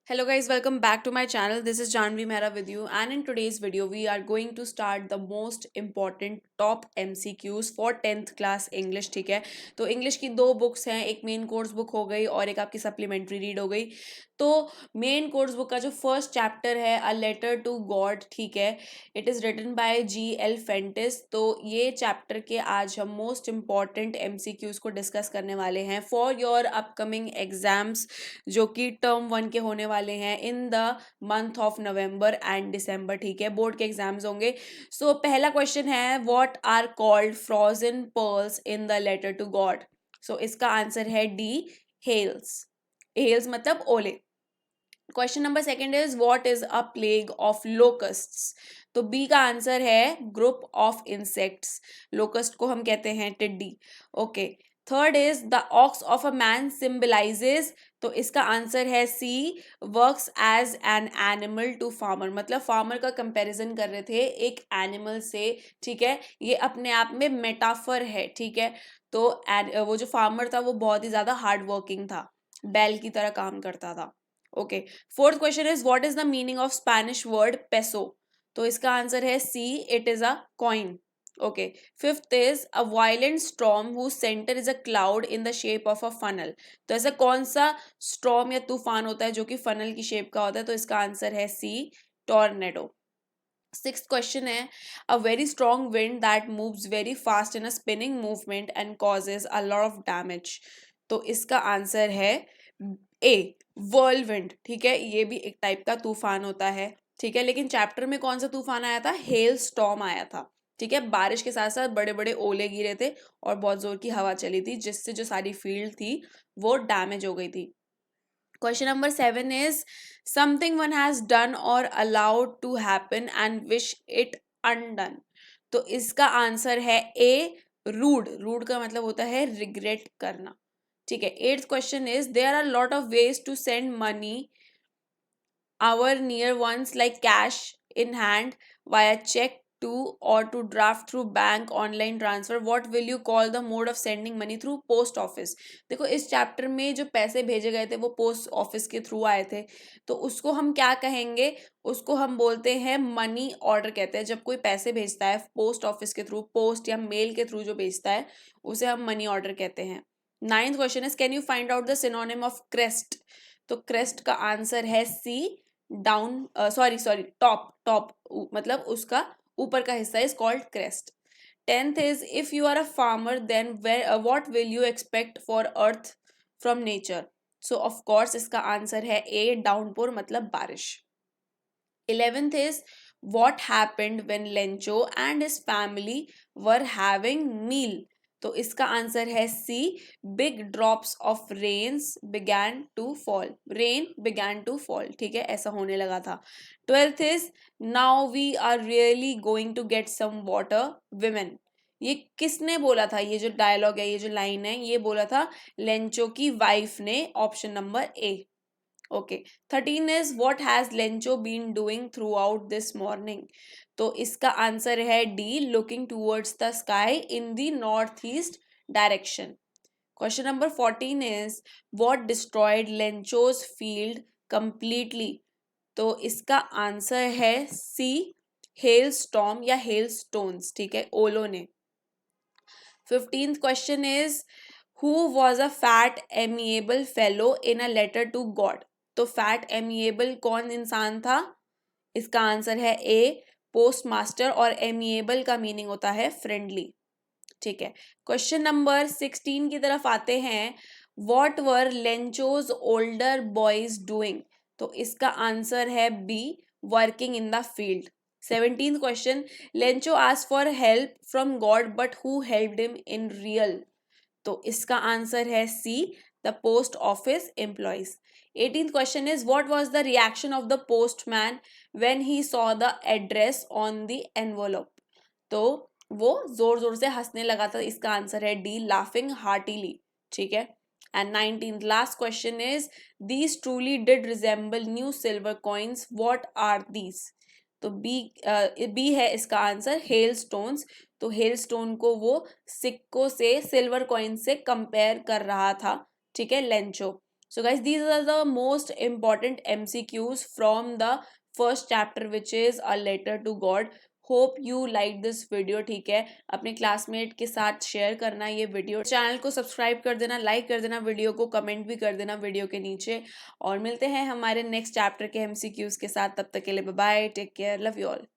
Hello guys, welcome back to my channel. This is Janvi Mehra with you, and in today's video we are going to start the most important top MCQs for 10th class English. ठीक है, तो English की दो books हैं, एक main course book हो गई और एक आपकी सप्लीमेंट्री रीड हो गई। तो मेन कोर्स बुक का जो फर्स्ट चैप्टर है अ लेटर टू गॉड, ठीक है, it is written by G.L. Fuentes. तो ये चैप्टर के आज हम मोस्ट इम्पॉर्टेंट MCQs को डिस्कस करने वाले हैं फॉर योर अपकमिंग एग्जाम्स, जो कि टर्म 1 के होने वाले हैं in the month of November and December. ठीक है, बोर्ड के एग्जाम्स होंगे। सो पहला क्वेश्चन है, what are called frozen pearls in the letter to God. So इसका आंसर है डी, हेल्स। हेल्स मतलब ओले। Question number second is, what is a plague of locusts. तो बी का आंसर है ग्रुप ऑफ इंसेक्ट्स। लोकस्ट को हम कहते हैं टिड्डी। Okay, third is the ox of a man symbolizes. तो इसका आंसर है C, works as an animal to farmer. मतलब फार्मर का कंपैरिजन कर रहे थे एक एनिमल से। ठीक है, ये अपने आप में मेटाफर है। ठीक है, तो वो जो फार्मर था वो बहुत ही ज्यादा हार्ड वर्किंग था, बैल की तरह काम करता था। Okay, fourth question is, what is the meaning of Spanish word peso. तो इसका आंसर है C, it is a coin. Okay, fifth is a violent storm who centre is a cloud in the shape of a funnel. तो ऐसा कौन सा storm या तूफान होता है जो कि फनल की शेप का होता है। तो इसका आंसर है सी, टॉर्नेडो। सिक्स्थ क्वेश्चन है, a very strong wind that moves very fast in a spinning movement and causes a lot of damage. तो इसका आंसर है ए, वर्लविंड। ठीक है, ये भी एक टाइप का तूफान होता है। ठीक है, लेकिन चैप्टर में कौन सा तूफान आया था, हेल स्टॉर्म आया था। ठीक है, बारिश के साथ साथ बड़े बड़े ओले गिरे थे और बहुत जोर की हवा चली थी, जिससे जो सारी फील्ड थी वो डैमेज हो गई थी। Question number 7 is, something one has done or allowed to happen and wish it undone. तो इसका आंसर है ए, रूड। रूड का मतलब होता है रिग्रेट करना। ठीक है, eighth question is, there are lot of ways to send money our near ones like cash in hand, via check to, or to draft through bank online transfer. What will you call the mode of sending money through post office? देखो, इस chapter में जो पैसे भेजे गए थे वो post office के थ्रू आए थे, तो उसको हम क्या कहेंगे, उसको हम बोलते हैं मनी ऑर्डर कहते हैं। जब कोई पैसे भेजता है पोस्ट ऑफिस के थ्रू, पोस्ट या मेल के थ्रू जो भेजता है, उसे हम मनी ऑर्डर कहते हैं। Ninth question is, can you find out the synonym of crest. तो क्रेस्ट का आंसर है C, down, sorry top. Top मतलब उसका ऊपर का हिस्सा is called crest. Tenth is, if you are a farmer then what will you expect for earth from nature. So of course इसका answer है ए, डाउनपोर मतलब बारिश। 11th is, what happened when Lencho and his family were having meal। तो इसका answer है C, big drops of rains began to fall. Rain began to fall, ठीक है, ऐसा होने लगा था। 12th is, now we are really going to get some water women. ये किसने बोला था, ये जो डायलॉग है, ये जो लाइन है, ये बोला था लेंचो की वाइफ ने। Option number A. Okay, 13 is, what has Lencho been doing throughout this morning. तो इसका आंसर है D, looking towards the sky in the north east direction. Question number 14 is, what destroyed Lencho's field completely. तो इसका answer है C, hail storm या hail stones. ठीक है, ओलो ने। 15th question is, who was a fat amiable fellow in a letter to God. तो fat amiable कौन इंसान था। इसका आंसर है ए, पोस्ट मास्टर। और एमिएबल का मीनिंग होता है फ्रेंडली। ठीक है, क्वेश्चन नंबर 16 की तरफ आते हैं, what were Lencho's older boys doing. तो इसका आंसर है B, working in the field. 17th question, Lencho asked for help from God but who helped him in real. तो इसका आंसर है C, the post office employees. 18th question is, what was the reaction of the postman when he saw the address on the envelope. तो वो जोर जोर से हंसने लगा था। इसका आंसर है डी, लाफिंग हार्टीली। ठीक है, and 19th last question is, these truly did resemble new silver coins, what are these. तो बी है इसका आंसर, हेल स्टोन्स। तो हेल स्टोन को वो सिक्कों से, सिल्वर कॉइन से कंपेयर कर रहा था। ठीक है, Lencho. So guys, these are the most important MCQs from the first chapter which is a letter to God. Hope you like this video. ठीक है, अपने क्लासमेट के साथ शेयर करना ये वीडियो, चैनल को सब्सक्राइब कर देना, लाइक कर देना वीडियो को, कमेंट भी कर देना वीडियो के नीचे. और मिलते हैं हमारे नेक्स्ट चैप्टर के एमसीक्यूज के साथ. तब तक के लिए bye bye, take care, love you all.